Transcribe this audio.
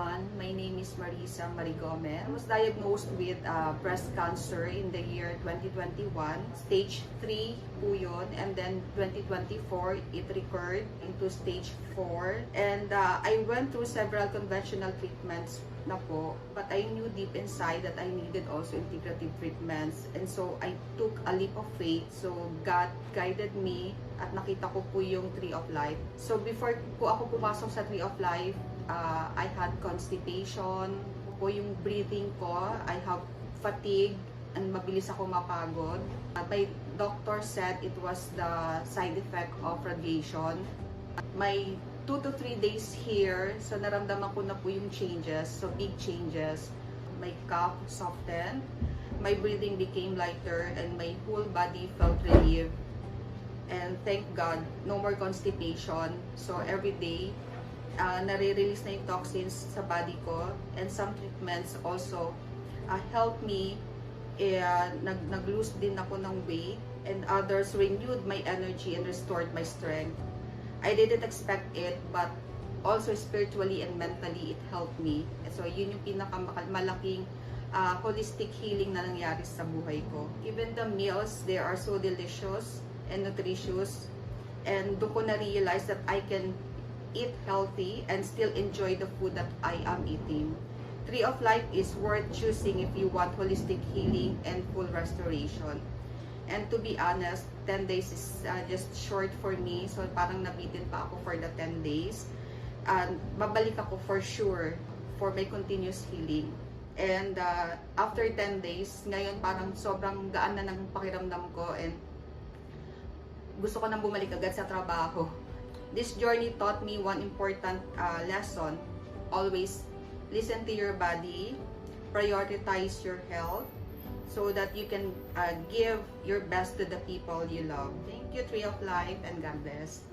everyone. My name is Marisa Marigome. I was diagnosed with breast cancer in the year 2021. Stage 3 po yun. And then 2024, it recurred into stage 4. And I went through several conventional treatments na po, but I knew deep inside that I needed also integrative treatments, and so I took a leap of faith. So God guided me at nakita ko po yung Tree of Life. So before po ako pumasok sa Tree of Life, I had constipation po, yung breathing ko, I have fatigue, and mabilis ako mapagod. My doctor said it was the side effect of radiation. My 2 to 3 days here, so naramdaman ko na po yung changes, so big changes. My cough softened, my breathing became lighter, and my whole body felt relieved. And thank God, no more constipation. So every day, nare-release na yung toxins sa body ko, and some treatments also helped me. Nag-lose din ako ng weight, and others renewed my energy and restored my strength. I didn't expect it, but also spiritually and mentally, it helped me. So, yun yung pinakamalaking holistic healing na nangyari sa buhay ko. Even the meals, they are so delicious and nutritious. And doon ko na-realize that I can eat healthy and still enjoy the food that I am eating. Tree of Life is worth choosing if you want holistic healing and full restoration. And to be honest, 10 days is just short for me. So parang nabitin pa ako for the 10 days. And babalik ako for sure for my continuous healing. And after 10 days, ngayon parang sobrang gaan na ng pakiramdam ko. And gusto ko nang bumalik agad sa trabaho. This journey taught me one important lesson. Always listen to your body. Prioritize your health, so that you can give your best to the people you love. Thank you, Tree of Life, and God bless.